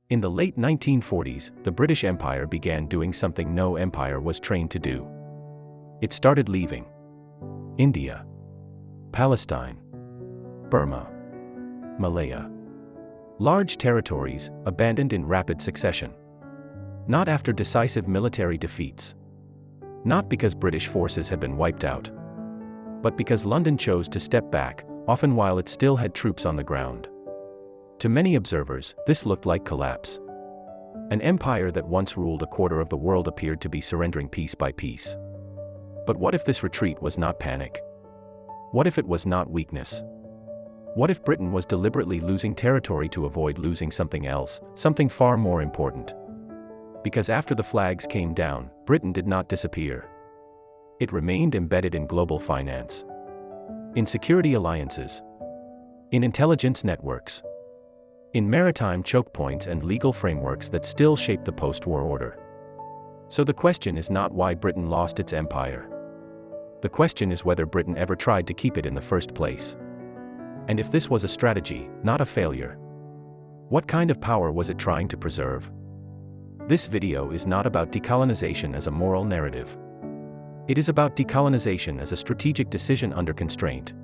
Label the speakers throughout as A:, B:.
A: In the late 1940s, the British Empire began doing something no empire was trained to do. It started leaving India, Palestine, Burma, Malaya. Large territories, abandoned in rapid succession. Not after decisive military defeats. Not because British forces had been wiped out. But because London chose to step back, often while it still had troops on the ground. To many observers, this looked like collapse. An empire that once ruled a quarter of the world appeared to be surrendering piece by piece. But what if this retreat was not panic? What if it was not weakness? What if Britain was deliberately losing territory to avoid losing something else, something far more important? Because after the flags came down, Britain did not disappear. It remained embedded in global finance, in security alliances, in intelligence networks, in maritime choke points and legal frameworks that still shape the post-war order. So the question is not why Britain lost its empire. The question is whether Britain ever tried to keep it in the first place. And if this was a strategy, not a failure, what kind of power was it trying to preserve? This video is not about decolonization as a moral narrative. It is about decolonization as a strategic decision under constraint.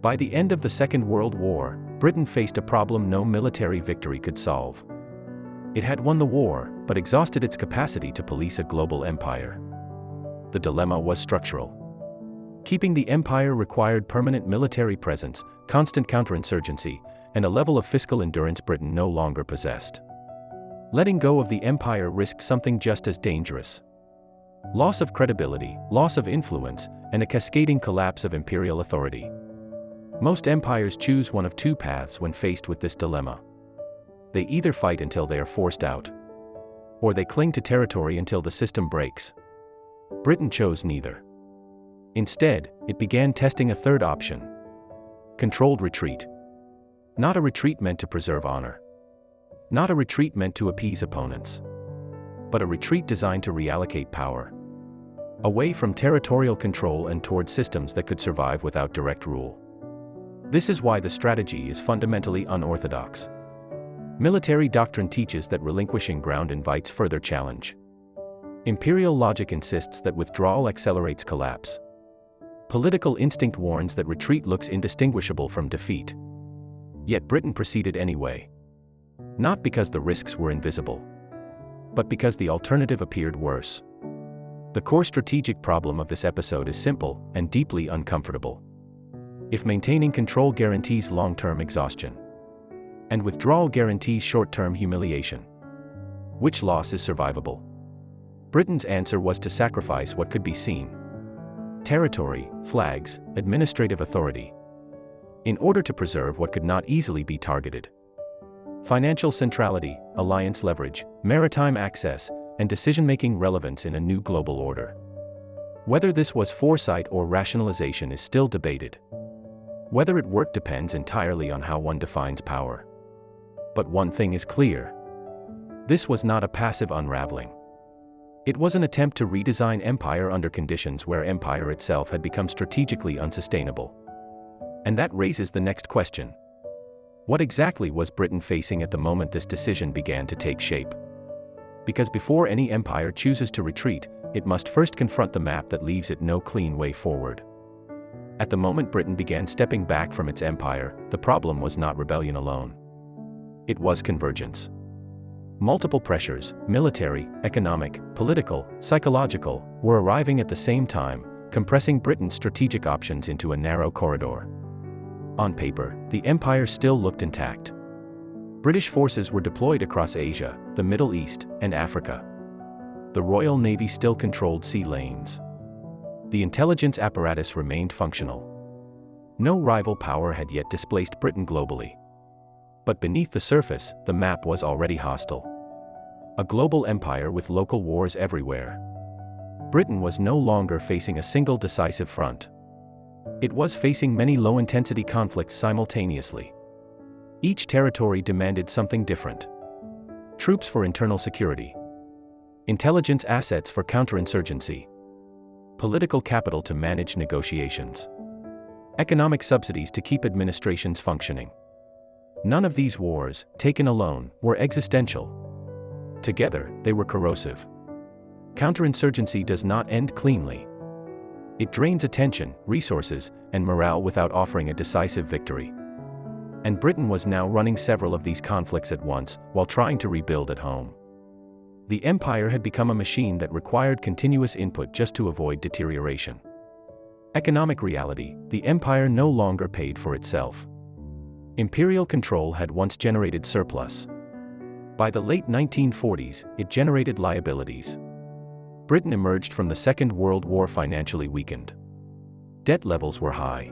A: By the end of the Second World War, Britain faced a problem no military victory could solve. It had won the war, but exhausted its capacity to police a global empire. The dilemma was structural. Keeping the empire required permanent military presence, constant counterinsurgency, and a level of fiscal endurance Britain no longer possessed. Letting go of the empire risked something just as dangerous. Loss of credibility, loss of influence, and a cascading collapse of imperial authority. Most empires choose one of two paths when faced with this dilemma. They either fight until they are forced out, or they cling to territory until the system breaks. Britain chose neither. Instead, it began testing a third option. Controlled retreat. Not a retreat meant to preserve honor. Not a retreat meant to appease opponents. But a retreat designed to reallocate power. Away from territorial control and toward systems that could survive without direct rule. This is why the strategy is fundamentally unorthodox. Military doctrine teaches that relinquishing ground invites further challenge. Imperial logic insists that withdrawal accelerates collapse. Political instinct warns that retreat looks indistinguishable from defeat. Yet Britain proceeded anyway. Not because the risks were invisible, but because the alternative appeared worse. The core strategic problem of this episode is simple and deeply uncomfortable. If maintaining control guarantees long-term exhaustion, and withdrawal guarantees short-term humiliation, which loss is survivable? Britain's answer was to sacrifice what could be seen. Territory, flags, administrative authority. In order to preserve what could not easily be targeted. Financial centrality, alliance leverage, maritime access, and decision-making relevance in a new global order. Whether this was foresight or rationalization is still debated. Whether it worked depends entirely on how one defines power. But one thing is clear. This was not a passive unraveling. It was an attempt to redesign empire under conditions where empire itself had become strategically unsustainable. And that raises the next question. What exactly was Britain facing at the moment this decision began to take shape? Because before any empire chooses to retreat, it must first confront the map that leaves it no clean way forward. At the moment Britain began stepping back from its empire, the problem was not rebellion alone. It was convergence. Multiple pressures, military, economic, political, psychological, were arriving at the same time, compressing Britain's strategic options into a narrow corridor. On paper, the empire still looked intact. British forces were deployed across Asia, the Middle East, and Africa. The Royal Navy still controlled sea lanes. The intelligence apparatus remained functional. No rival power had yet displaced Britain globally. But beneath the surface, the map was already hostile. A global empire with local wars everywhere. Britain was no longer facing a single decisive front. It was facing many low-intensity conflicts simultaneously. Each territory demanded something different. Troops for internal security. Intelligence assets for counterinsurgency. Political capital to manage negotiations. Economic subsidies to keep administrations functioning. None of these wars, taken alone, were existential. Together, they were corrosive. Counterinsurgency does not end cleanly. It drains attention, resources, and morale without offering a decisive victory. And Britain was now running several of these conflicts at once, while trying to rebuild at home. The empire had become a machine that required continuous input just to avoid deterioration. Economic reality, the empire no longer paid for itself. Imperial control had once generated surplus. By the late 1940s, it generated liabilities. Britain emerged from the Second World War financially weakened. Debt levels were high.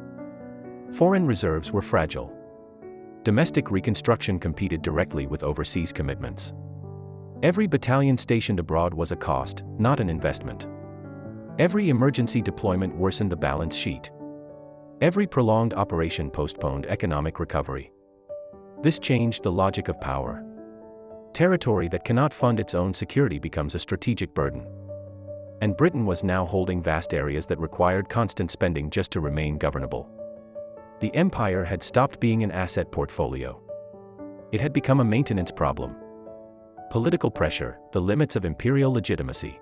A: Foreign reserves were fragile. Domestic reconstruction competed directly with overseas commitments. Every battalion stationed abroad was a cost, not an investment. Every emergency deployment worsened the balance sheet. Every prolonged operation postponed economic recovery. This changed the logic of power. Territory that cannot fund its own security becomes a strategic burden. And Britain was now holding vast areas that required constant spending just to remain governable. The empire had stopped being an asset portfolio. It had become a maintenance problem. Political pressure, the limits of imperial legitimacy.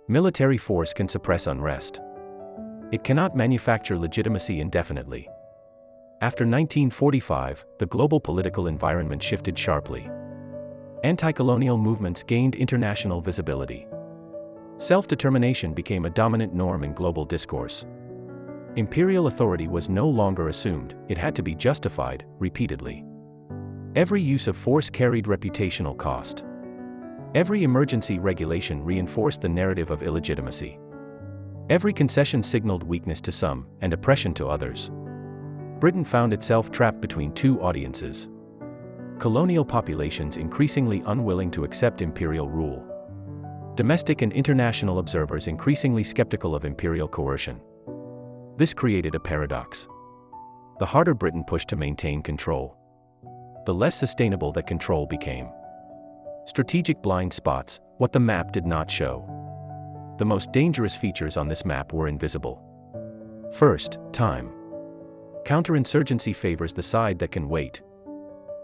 A: Military force can suppress unrest. It cannot manufacture legitimacy indefinitely. After 1945, the global political environment shifted sharply. Anti-colonial movements gained international visibility. Self-determination became a dominant norm in global discourse. Imperial authority was no longer assumed, it had to be justified, repeatedly. Every use of force carried reputational cost. Every emergency regulation reinforced the narrative of illegitimacy. Every concession signaled weakness to some, and oppression to others. Britain found itself trapped between two audiences. Colonial populations increasingly unwilling to accept imperial rule. Domestic and international observers increasingly skeptical of imperial coercion. This created a paradox. The harder Britain pushed to maintain control, the less sustainable that control became. Strategic blind spots, what the map did not show. The most dangerous features on this map were invisible. First, time. Counterinsurgency favors the side that can wait.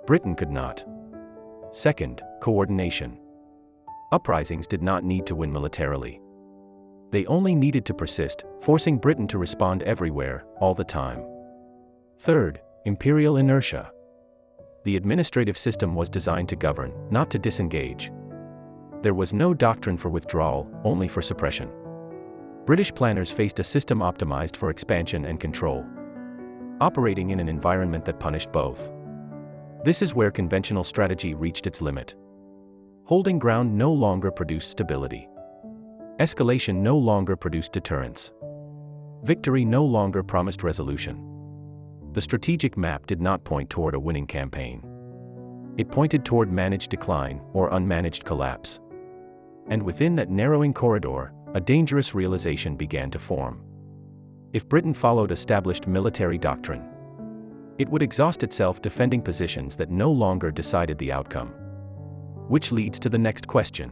A: Britain could not. Second, coordination. Uprisings did not need to win militarily. They only needed to persist, forcing Britain to respond everywhere, all the time. Third, imperial inertia. The administrative system was designed to govern, not to disengage. There was no doctrine for withdrawal, only for suppression. British planners faced a system optimized for expansion and control, operating in an environment that punished both. This is where conventional strategy reached its limit. Holding ground no longer produced stability. Escalation no longer produced deterrence. Victory no longer promised resolution. The strategic map did not point toward a winning campaign. It pointed toward managed decline or unmanaged collapse. And within that narrowing corridor, a dangerous realization began to form. If Britain followed established military doctrine, it would exhaust itself defending positions that no longer decided the outcome. Which leads to the next question.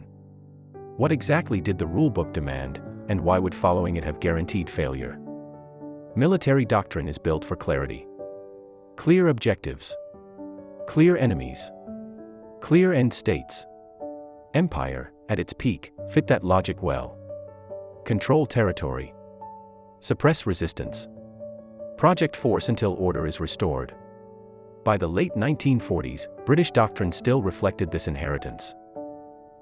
A: What exactly did the rulebook demand, and why would following it have guaranteed failure? Military doctrine is built for clarity. Clear objectives. Clear enemies. Clear end states. Empire, at its peak, fit that logic well. Control territory. Suppress resistance. Project force until order is restored. By the late 1940s, British doctrine still reflected this inheritance.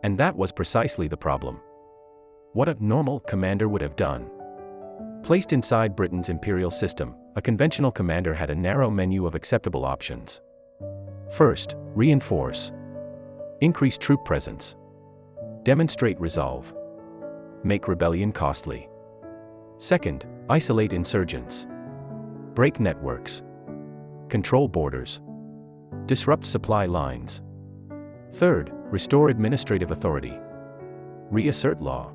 A: And that was precisely the problem. What a normal commander would have done. Placed inside Britain's imperial system, a conventional commander had a narrow menu of acceptable options. First, reinforce. Increase troop presence. Demonstrate resolve. Make rebellion costly. Second, isolate insurgents. Break networks. Control borders. Disrupt supply lines. Third, restore administrative authority. Reassert law.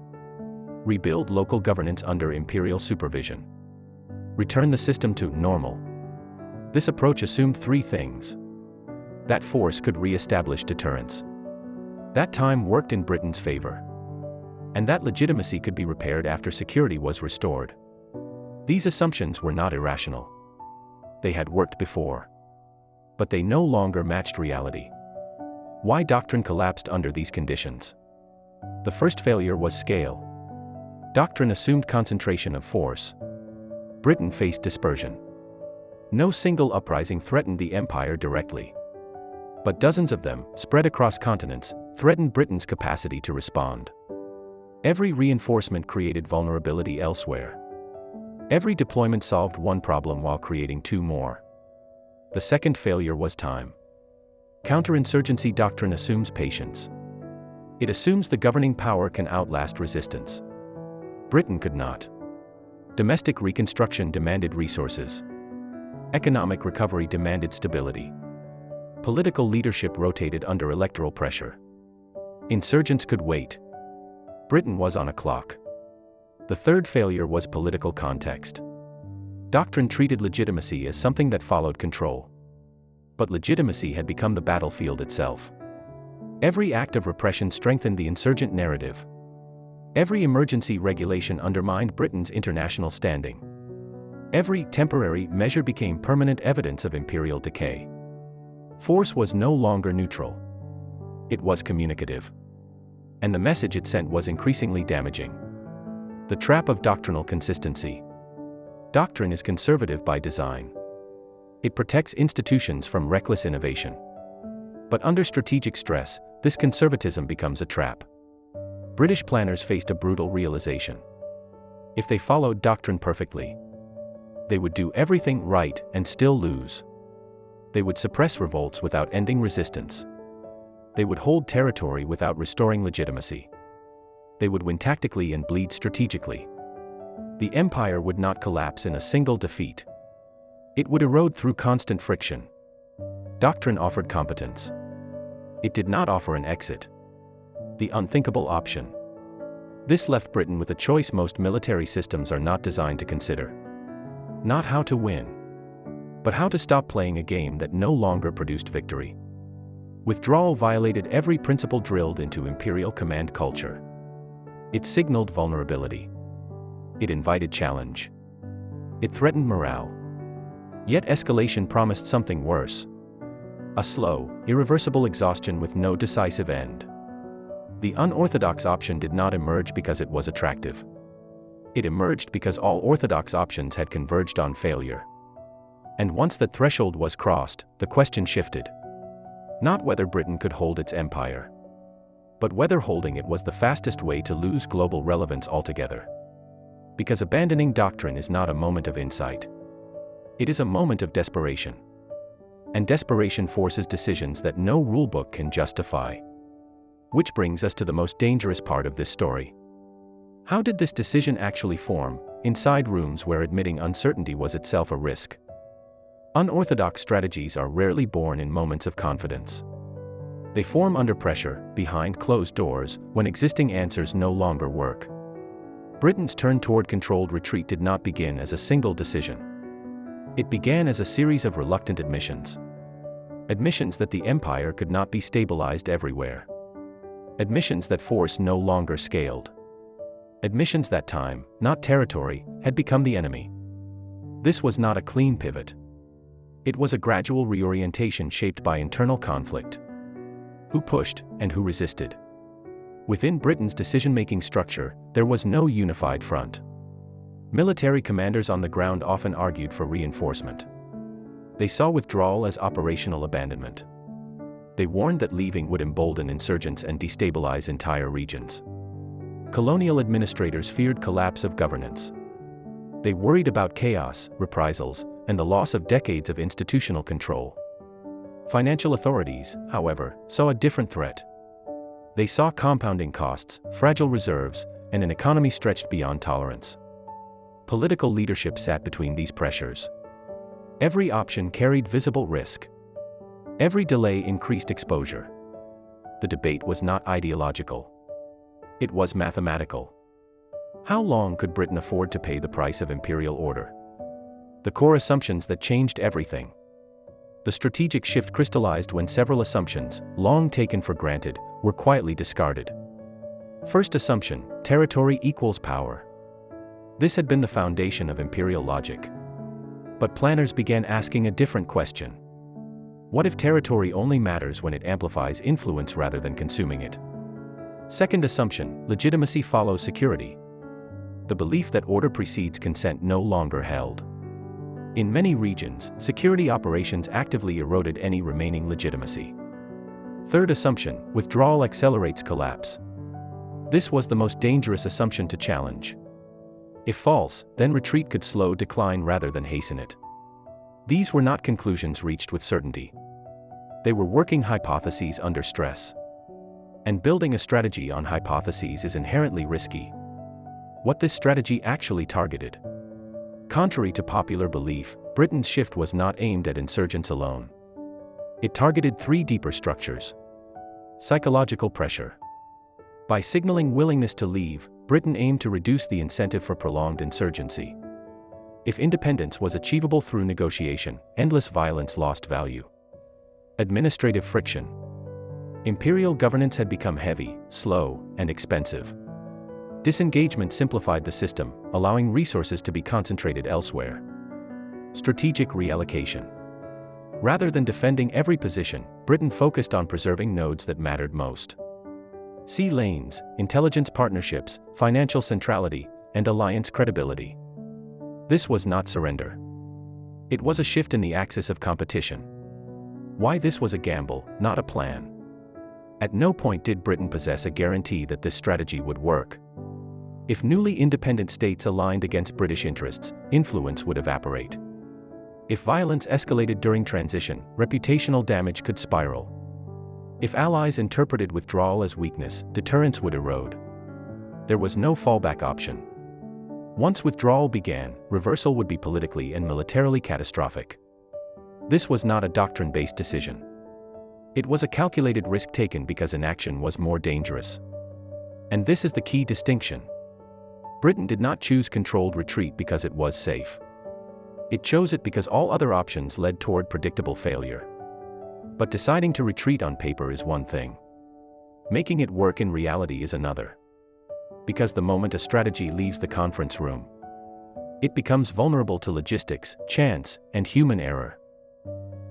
A: Rebuild local governance under imperial supervision. Return the system to normal. This approach assumed three things. That force could re-establish deterrence. That time worked in Britain's favor. And that legitimacy could be repaired after security was restored. These assumptions were not irrational. They had worked before. But they no longer matched reality. Why doctrine collapsed under these conditions? The first failure was scale. Doctrine assumed concentration of force. Britain faced dispersion. No single uprising threatened the empire directly. But dozens of them, spread across continents, threatened Britain's capacity to respond. Every reinforcement created vulnerability elsewhere. Every deployment solved one problem while creating two more. The second failure was time. Counterinsurgency doctrine assumes patience. It assumes the governing power can outlast resistance. Britain could not. Domestic reconstruction demanded resources. Economic recovery demanded stability. Political leadership rotated under electoral pressure. Insurgents could wait. Britain was on a clock. The third failure was political context. Doctrine treated legitimacy as something that followed control. But legitimacy had become the battlefield itself. Every act of repression strengthened the insurgent narrative. Every emergency regulation undermined Britain's international standing. Every temporary measure became permanent evidence of imperial decay. Force was no longer neutral. It was communicative. And the message it sent was increasingly damaging. The trap of doctrinal consistency. Doctrine is conservative by design. It protects institutions from reckless innovation. But under strategic stress, this conservatism becomes a trap. British planners faced a brutal realization. If they followed doctrine perfectly, they would do everything right and still lose. They would suppress revolts without ending resistance. They would hold territory without restoring legitimacy. They would win tactically and bleed strategically. The empire would not collapse in a single defeat. It would erode through constant friction. Doctrine offered competence. It did not offer an exit. The unthinkable option. This left Britain with a choice most military systems are not designed to consider. Not how to win, but how to stop playing a game that no longer produced victory. Withdrawal violated every principle drilled into imperial command culture. It signaled vulnerability. It invited challenge. It threatened morale. Yet escalation promised something worse. A slow, irreversible exhaustion with no decisive end. The unorthodox option did not emerge because it was attractive. It emerged because all orthodox options had converged on failure. And once that threshold was crossed, the question shifted. Not whether Britain could hold its empire, but whether holding it was the fastest way to lose global relevance altogether. Because abandoning doctrine is not a moment of insight. It is a moment of desperation. And desperation forces decisions that no rulebook can justify. Which brings us to the most dangerous part of this story. How did this decision actually form, inside rooms where admitting uncertainty was itself a risk? Unorthodox strategies are rarely born in moments of confidence. They form under pressure, behind closed doors, when existing answers no longer work. Britain's turn toward controlled retreat did not begin as a single decision. It began as a series of reluctant admissions. Admissions that the empire could not be stabilized everywhere. Admissions that force no longer scaled. Admissions that time, not territory, had become the enemy. This was not a clean pivot. It was a gradual reorientation shaped by internal conflict. Who pushed, and who resisted? Within Britain's decision-making structure, there was no unified front. Military commanders on the ground often argued for reinforcement. They saw withdrawal as operational abandonment. They warned that leaving would embolden insurgents and destabilize entire regions. Colonial administrators feared collapse of governance. They worried about chaos, reprisals, and the loss of decades of institutional control. Financial authorities, however, saw a different threat. They saw compounding costs, fragile reserves, and an economy stretched beyond tolerance. Political leadership sat between these pressures. Every option carried visible risk. Every delay increased exposure. The debate was not ideological. It was mathematical. How long could Britain afford to pay the price of imperial order? The core assumptions that changed everything. The strategic shift crystallized when several assumptions, long taken for granted, were quietly discarded. First assumption: territory equals power. This had been the foundation of imperial logic. But planners began asking a different question. What if territory only matters when it amplifies influence rather than consuming it? Second assumption, legitimacy follows security. The belief that order precedes consent no longer held. In many regions, security operations actively eroded any remaining legitimacy. Third assumption, withdrawal accelerates collapse. This was the most dangerous assumption to challenge. If false, then retreat could slow decline rather than hasten it. These were not conclusions reached with certainty. They were working hypotheses under stress. And building a strategy on hypotheses is inherently risky. What this strategy actually targeted. Contrary to popular belief, Britain's shift was not aimed at insurgents alone. It targeted three deeper structures. Psychological pressure. By signaling willingness to leave, Britain aimed to reduce the incentive for prolonged insurgency. If independence was achievable through negotiation, endless violence lost value. Administrative friction. Imperial governance had become heavy, slow, and expensive. Disengagement simplified the system, allowing resources to be concentrated elsewhere. Strategic reallocation. Rather than defending every position, Britain focused on preserving nodes that mattered most. Sea lanes, intelligence partnerships, financial centrality, and alliance credibility. This was not surrender. It was a shift in the axis of competition. Why this was a gamble, not a plan. At no point did Britain possess a guarantee that this strategy would work. If newly independent states aligned against British interests, influence would evaporate. If violence escalated during transition, reputational damage could spiral. If allies interpreted withdrawal as weakness, deterrence would erode. There was no fallback option. Once withdrawal began, reversal would be politically and militarily catastrophic. This was not a doctrine-based decision. It was a calculated risk taken because inaction was more dangerous. And this is the key distinction. Britain did not choose controlled retreat because it was safe. It chose it because all other options led toward predictable failure. But deciding to retreat on paper is one thing. Making it work in reality is another. Because the moment a strategy leaves the conference room, it becomes vulnerable to logistics, chance, and human error.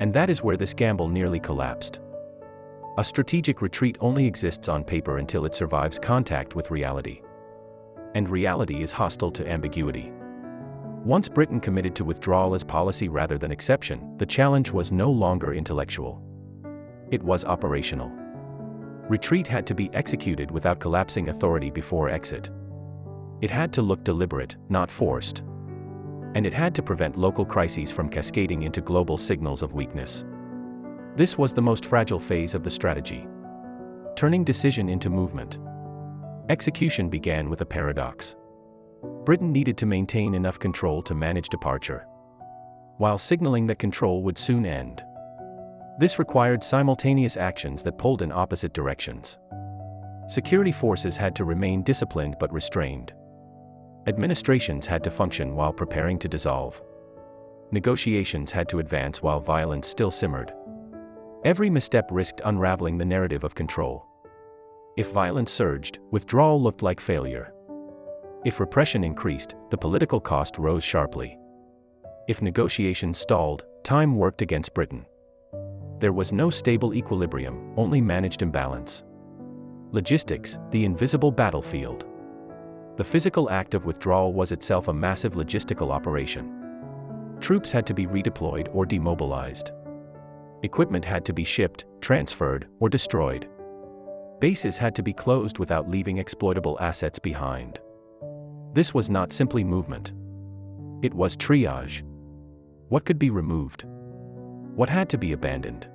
A: And that is where this gamble nearly collapsed. A strategic retreat only exists on paper until it survives contact with reality. And reality is hostile to ambiguity. Once Britain committed to withdrawal as policy rather than exception, the challenge was no longer intellectual. It was operational. Retreat had to be executed without collapsing authority before exit. It had to look deliberate, not forced. And it had to prevent local crises from cascading into global signals of weakness. This was the most fragile phase of the strategy. Turning decision into movement. Execution began with a paradox. Britain needed to maintain enough control to manage departure, while signaling that control would soon end. This required simultaneous actions that pulled in opposite directions. Security forces had to remain disciplined but restrained. Administrations had to function while preparing to dissolve. Negotiations had to advance while violence still simmered. Every misstep risked unraveling the narrative of control. If violence surged, withdrawal looked like failure. If repression increased, the political cost rose sharply. If negotiations stalled, time worked against Britain. There was no stable equilibrium, only managed imbalance. Logistics, the invisible battlefield. The physical act of withdrawal was itself a massive logistical operation. Troops had to be redeployed or demobilized. Equipment had to be shipped, transferred, or destroyed. Bases had to be closed without leaving exploitable assets behind. This was not simply movement. It was triage. What could be removed? What had to be abandoned?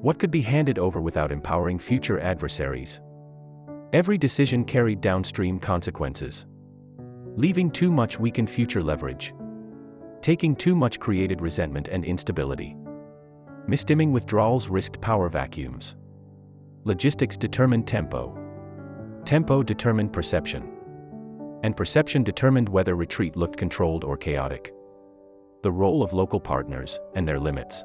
A: What could be handed over without empowering future adversaries? Every decision carried downstream consequences. Leaving too much weakened future leverage. Taking too much created resentment and instability. Misdimming withdrawals risked power vacuums. Logistics determined tempo. Tempo determined perception. And perception determined whether retreat looked controlled or chaotic. The role of local partners, and their limits.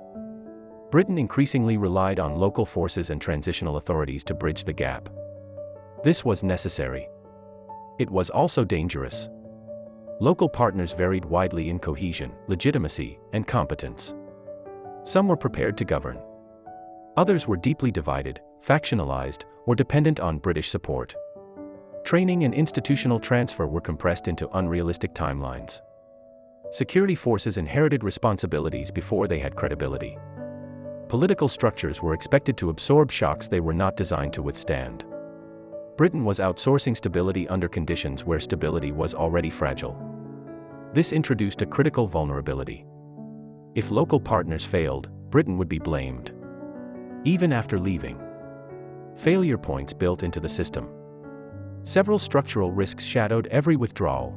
A: Britain increasingly relied on local forces and transitional authorities to bridge the gap. This was necessary. It was also dangerous. Local partners varied widely in cohesion, legitimacy, and competence. Some were prepared to govern, Others were deeply divided, factionalized, or dependent on British support. Training and institutional transfer were compressed into unrealistic timelines. Security forces inherited responsibilities before they had credibility. Political structures were expected to absorb shocks they were not designed to withstand. Britain was outsourcing stability under conditions where stability was already fragile. This introduced a critical vulnerability. If local partners failed, Britain would be blamed. Even after leaving. Failure points built into the system. Several structural risks shadowed every withdrawal.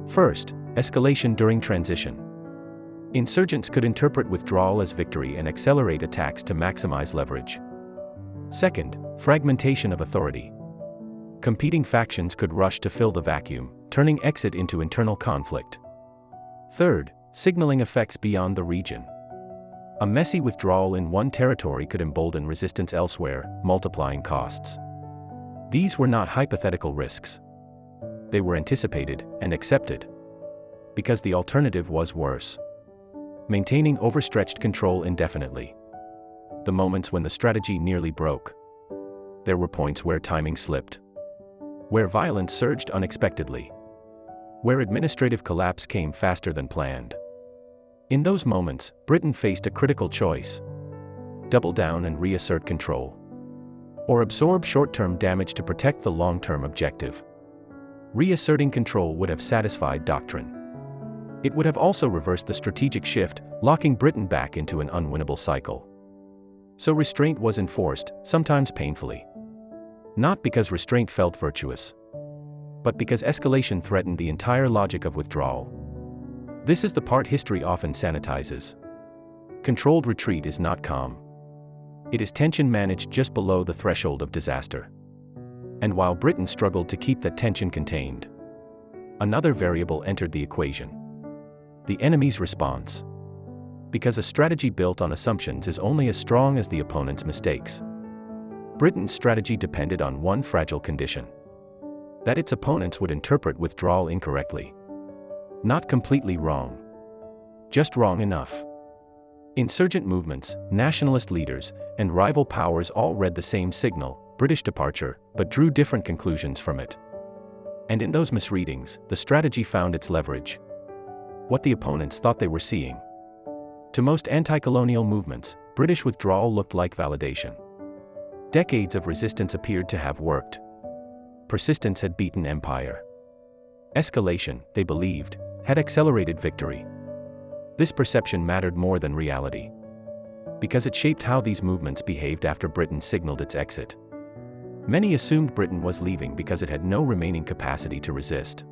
A: First, escalation during transition. Insurgents could interpret withdrawal as victory and accelerate attacks to maximize leverage. Second, fragmentation of authority. Competing factions could rush to fill the vacuum, turning exit into internal conflict. Third, signaling effects beyond the region. A messy withdrawal in one territory could embolden resistance elsewhere, multiplying costs. These were not hypothetical risks. They were anticipated and accepted. Because the alternative was worse. Maintaining overstretched control indefinitely. The moments when the strategy nearly broke. There were points where timing slipped. Where violence surged unexpectedly. Where administrative collapse came faster than planned. In those moments, Britain faced a critical choice. Double down and reassert control. Or absorb short-term damage to protect the long-term objective. Reasserting control would have satisfied doctrine. It would have also reversed the strategic shift, locking Britain back into an unwinnable cycle. So restraint was enforced, sometimes painfully. Not because restraint felt virtuous, but because escalation threatened the entire logic of withdrawal. This is the part history often sanitizes. Controlled retreat is not calm. It is tension managed just below the threshold of disaster. And while Britain struggled to keep that tension contained, another variable entered the equation. The enemy's response. Because a strategy built on assumptions is only as strong as the opponent's mistakes. Britain's strategy depended on one fragile condition. That its opponents would interpret withdrawal incorrectly. Not completely wrong. Just wrong enough. Insurgent movements, nationalist leaders, and rival powers all read the same signal, British departure, but drew different conclusions from it. And in those misreadings, the strategy found its leverage. What the opponents thought they were seeing. To most anti-colonial movements, British withdrawal looked like validation. Decades of resistance appeared to have worked. Persistence had beaten empire. Escalation, they believed, had accelerated victory. This perception mattered more than reality. Because it shaped how these movements behaved after Britain signaled its exit. Many assumed Britain was leaving because it had no remaining capacity to resist.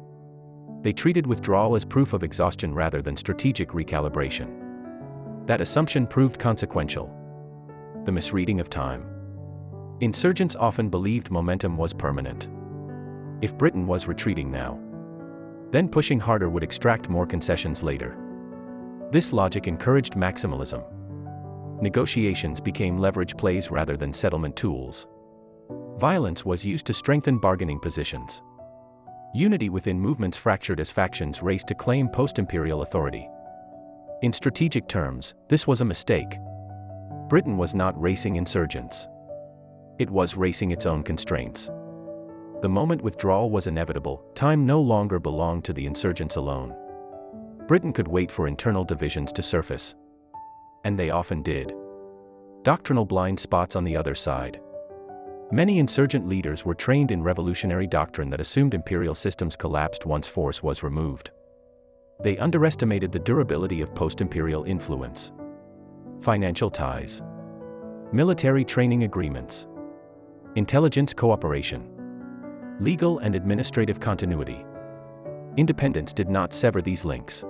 A: They treated withdrawal as proof of exhaustion rather than strategic recalibration. That assumption proved consequential. The misreading of time. Insurgents often believed momentum was permanent. If Britain was retreating now, then pushing harder would extract more concessions later. This logic encouraged maximalism. Negotiations became leverage plays rather than settlement tools. Violence was used to strengthen bargaining positions. Unity within movements fractured as factions raced to claim post-imperial authority. In strategic terms, this was a mistake. Britain was not racing insurgents. It was racing its own constraints. The moment withdrawal was inevitable, time no longer belonged to the insurgents alone. Britain could wait for internal divisions to surface. And they often did. Doctrinal blind spots on the other side. Many insurgent leaders were trained in revolutionary doctrine that assumed imperial systems collapsed once force was removed. They underestimated the durability of post-imperial influence. Financial ties. Military training agreements. Intelligence cooperation. Legal and administrative continuity. Independence did not sever these links.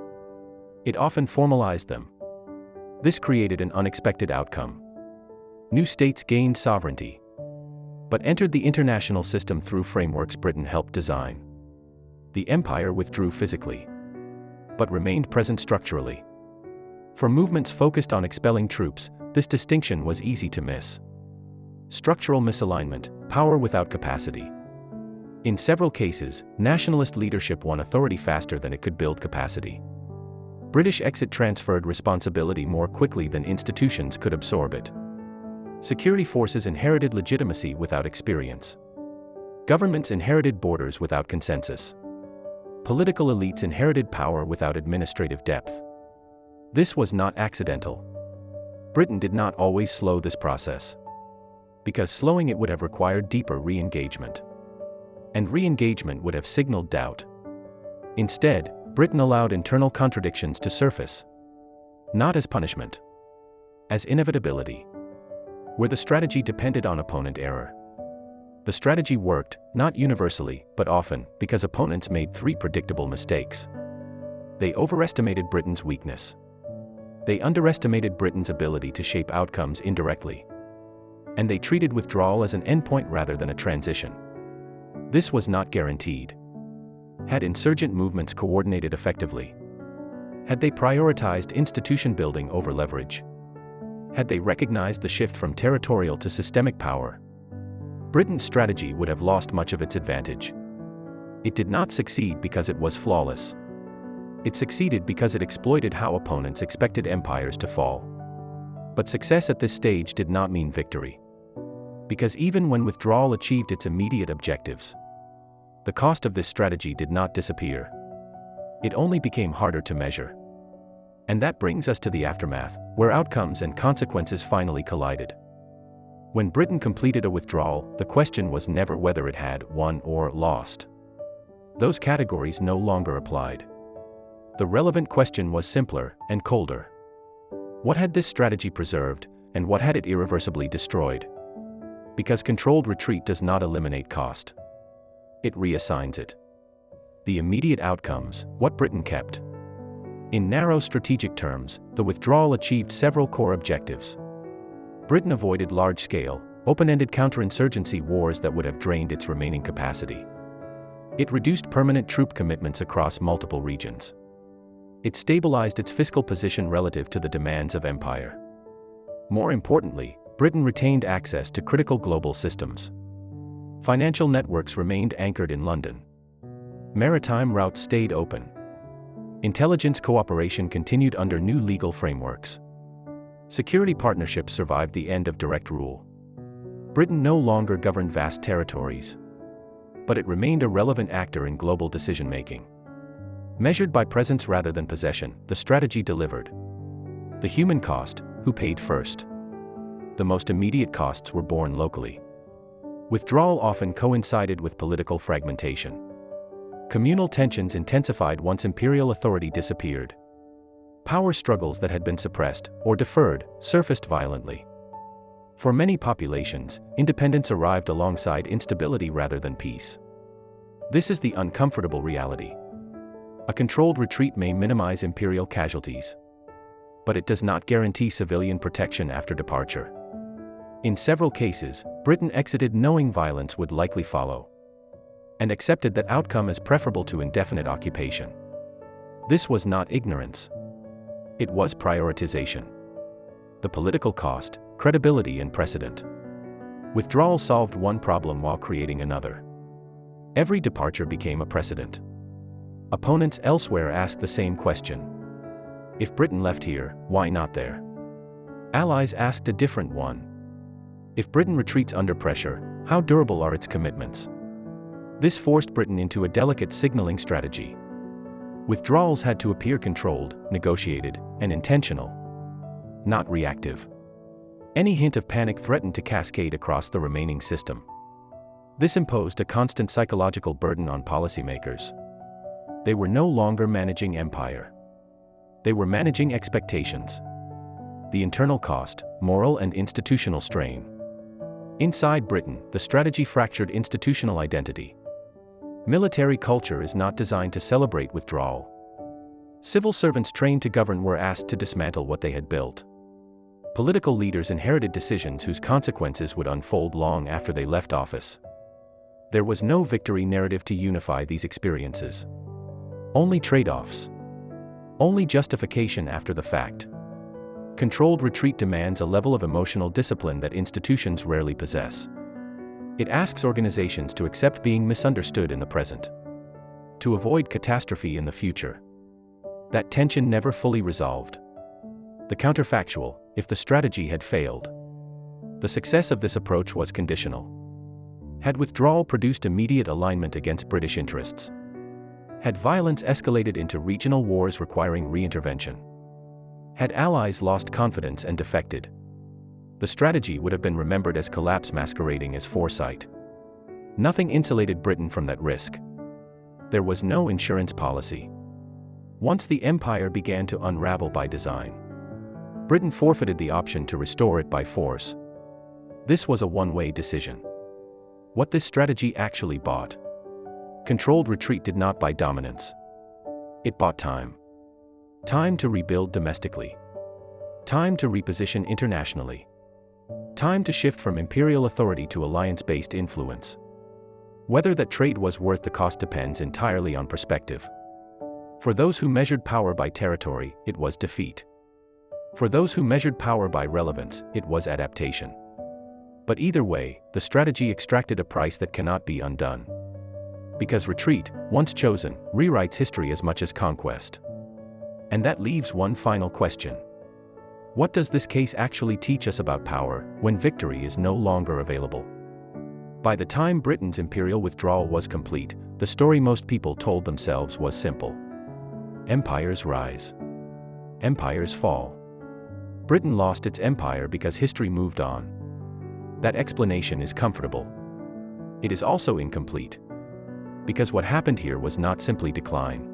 A: It often formalized them. This created an unexpected outcome. New states gained sovereignty, but entered the international system through frameworks Britain helped design. The empire withdrew physically, but remained present structurally. For movements focused on expelling troops, this distinction was easy to miss. Structural misalignment, power without capacity. In several cases, nationalist leadership won authority faster than it could build capacity. British exit transferred responsibility more quickly than institutions could absorb it. Security forces inherited legitimacy without experience. Governments inherited borders without consensus. Political elites inherited power without administrative depth. This was not accidental. Britain did not always slow this process, because slowing it would have required deeper re-engagement. And re-engagement would have signaled doubt. Instead, Britain allowed internal contradictions to surface, not as punishment, as inevitability, where the strategy depended on opponent error. The strategy worked, not universally, but often, because opponents made three predictable mistakes. They overestimated Britain's weakness. They underestimated Britain's ability to shape outcomes indirectly. And they treated withdrawal as an endpoint rather than a transition. This was not guaranteed. Had insurgent movements coordinated effectively? Had they prioritized institution building over leverage? Had they recognized the shift from territorial to systemic power? Britain's strategy would have lost much of its advantage. It did not succeed because it was flawless. It succeeded because it exploited how opponents expected empires to fall. But success at this stage did not mean victory. Because even when withdrawal achieved its immediate objectives, the cost of this strategy did not disappear. It only became harder to measure. And that brings us to the aftermath, where outcomes and consequences finally collided. When Britain completed a withdrawal, the question was never whether it had won or lost. Those categories no longer applied. The relevant question was simpler and colder. What had this strategy preserved, and what had it irreversibly destroyed? Because controlled retreat does not eliminate cost. It reassigns it. The immediate outcomes, what Britain kept. In narrow strategic terms, the withdrawal achieved several core objectives. Britain avoided large-scale, open-ended counterinsurgency wars that would have drained its remaining capacity. It reduced permanent troop commitments across multiple regions. It stabilized its fiscal position relative to the demands of empire. More importantly, Britain retained access to critical global systems. Financial networks remained anchored in London. Maritime routes stayed open. Intelligence cooperation continued under new legal frameworks. Security partnerships survived the end of direct rule. Britain no longer governed vast territories, but it remained a relevant actor in global decision-making. Measured by presence rather than possession, the strategy delivered. The human cost, who paid first? The most immediate costs were borne locally. Withdrawal often coincided with political fragmentation. Communal tensions intensified once imperial authority disappeared. Power struggles that had been suppressed, or deferred, surfaced violently. For many populations, independence arrived alongside instability rather than peace. This is the uncomfortable reality. A controlled retreat may minimize imperial casualties, but it does not guarantee civilian protection after departure. In several cases, Britain exited knowing violence would likely follow, and accepted that outcome as preferable to indefinite occupation. This was not ignorance. It was prioritization. The political cost, credibility and precedent. Withdrawal solved one problem while creating another. Every departure became a precedent. Opponents elsewhere asked the same question. If Britain left here, why not there? Allies asked a different one. If Britain retreats under pressure, how durable are its commitments? This forced Britain into a delicate signaling strategy. Withdrawals had to appear controlled, negotiated, and intentional, not reactive. Any hint of panic threatened to cascade across the remaining system. This imposed a constant psychological burden on policymakers. They were no longer managing empire. They were managing expectations. The internal cost, moral and institutional strain. Inside Britain, the strategy fractured institutional identity. Military culture is not designed to celebrate withdrawal. Civil servants trained to govern were asked to dismantle what they had built. Political leaders inherited decisions whose consequences would unfold long after they left office. There was no victory narrative to unify these experiences. Only trade-offs. Only justification after the fact. Controlled retreat demands a level of emotional discipline that institutions rarely possess. It asks organizations to accept being misunderstood in the present, to avoid catastrophe in the future. That tension never fully resolved. The counterfactual, if the strategy had failed, The success of this approach was conditional. Had withdrawal produced immediate alignment against British interests? Had violence escalated into regional wars requiring reintervention? Had allies lost confidence and defected? The strategy would have been remembered as collapse masquerading as foresight. Nothing insulated Britain from that risk. There was no insurance policy. Once the empire began to unravel by design, Britain forfeited the option to restore it by force. This was a one-way decision. What this strategy actually bought: controlled retreat did not buy dominance. It bought time. Time to rebuild domestically. Time to reposition internationally. Time to shift from imperial authority to alliance-based influence. Whether that trade was worth the cost depends entirely on perspective. For those who measured power by territory, it was defeat. For those who measured power by relevance, it was adaptation. But either way, the strategy extracted a price that cannot be undone. Because retreat, once chosen, rewrites history as much as conquest. And that leaves one final question. What does this case actually teach us about power, when victory is no longer available? By the time Britain's imperial withdrawal was complete, the story most people told themselves was simple. Empires rise. Empires fall. Britain lost its empire because history moved on. That explanation is comfortable. It is also incomplete. Because what happened here was not simply decline.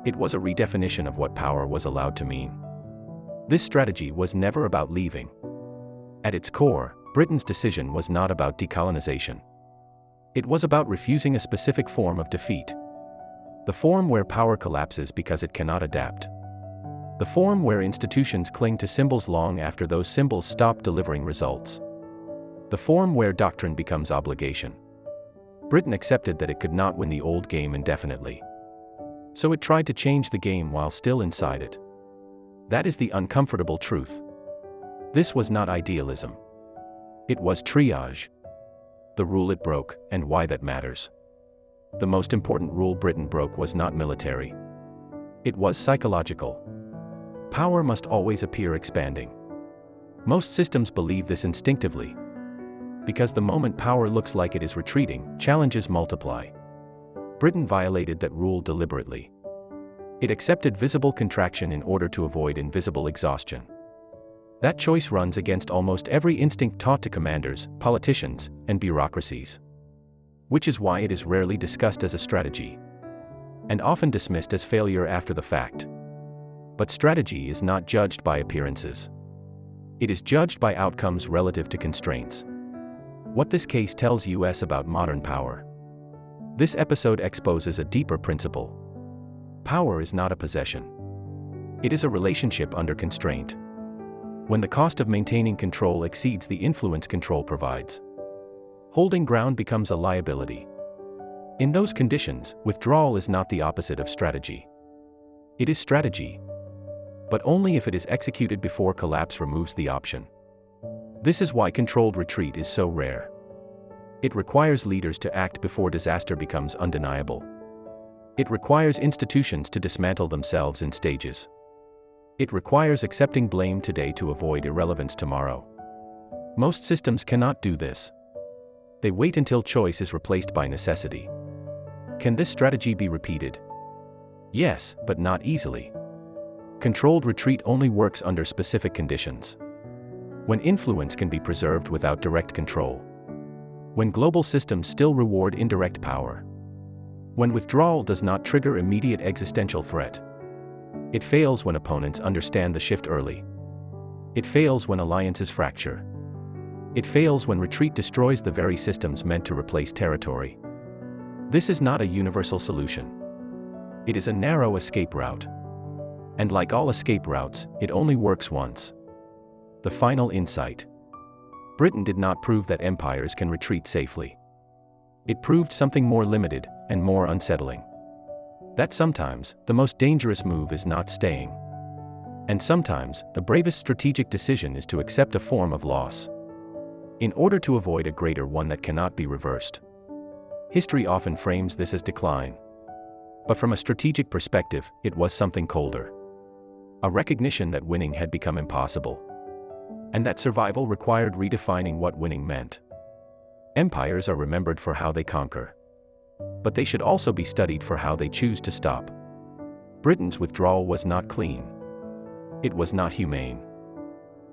A: It was a redefinition of what power was allowed to mean. This strategy was never about leaving. At its core, Britain's decision was not about decolonization. It was about refusing a specific form of defeat. The form where power collapses because it cannot adapt. The form where institutions cling to symbols long after those symbols stop delivering results. The form where doctrine becomes obligation. Britain accepted that it could not win the old game indefinitely. So it tried to change the game while still inside it. That is the uncomfortable truth. This was not idealism. It was triage. The rule it broke, and why that matters. The most important rule Britain broke was not military. It was psychological. Power must always appear expanding. Most systems believe this instinctively. Because the moment power looks like it is retreating, challenges multiply. Britain violated that rule deliberately. It accepted visible contraction in order to avoid invisible exhaustion. That choice runs against almost every instinct taught to commanders, politicians, and bureaucracies. Which is why it is rarely discussed as a strategy, and often dismissed as failure after the fact. But strategy is not judged by appearances. It is judged by outcomes relative to constraints. What this case tells us about modern power. This episode exposes a deeper principle. Power is not a possession. It is a relationship under constraint. When the cost of maintaining control exceeds the influence control provides, holding ground becomes a liability. In those conditions, withdrawal is not the opposite of strategy. It is strategy. But only if it is executed before collapse removes the option. This is why controlled retreat is so rare. It requires leaders to act before disaster becomes undeniable. It requires institutions to dismantle themselves in stages. It requires accepting blame today to avoid irrelevance tomorrow. Most systems cannot do this. They wait until choice is replaced by necessity. Can this strategy be repeated? Yes, but not easily. Controlled retreat only works under specific conditions. When influence can be preserved without direct control. When global systems still reward indirect power. When withdrawal does not trigger immediate existential threat. It fails when opponents understand the shift early. It fails when alliances fracture. It fails when retreat destroys the very systems meant to replace territory. This is not a universal solution. It is a narrow escape route. And like all escape routes, it only works once. The final insight. Britain did not prove that empires can retreat safely. It proved something more limited and more unsettling. That sometimes, the most dangerous move is not staying. And sometimes, the bravest strategic decision is to accept a form of loss, in order to avoid a greater one that cannot be reversed. History often frames this as decline. But from a strategic perspective, it was something colder. A recognition that winning had become impossible. and that survival required redefining what winning meant. Empires are remembered for how they conquer, but they should also be studied for how they choose to stop. Britain's withdrawal was not clean. It was not humane.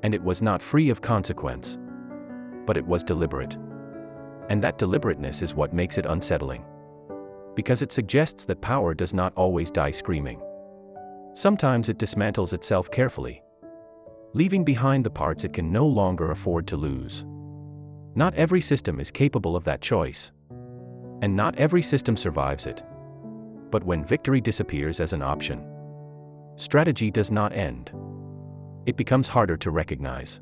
A: And it was not free of consequence. But it was deliberate. And that deliberateness is what makes it unsettling. Because it suggests that power does not always die screaming. Sometimes it dismantles itself carefully, leaving behind the parts it can no longer afford to lose. Not every system is capable of that choice. And not every system survives it. But when victory disappears as an option, strategy does not end. It becomes harder to recognize.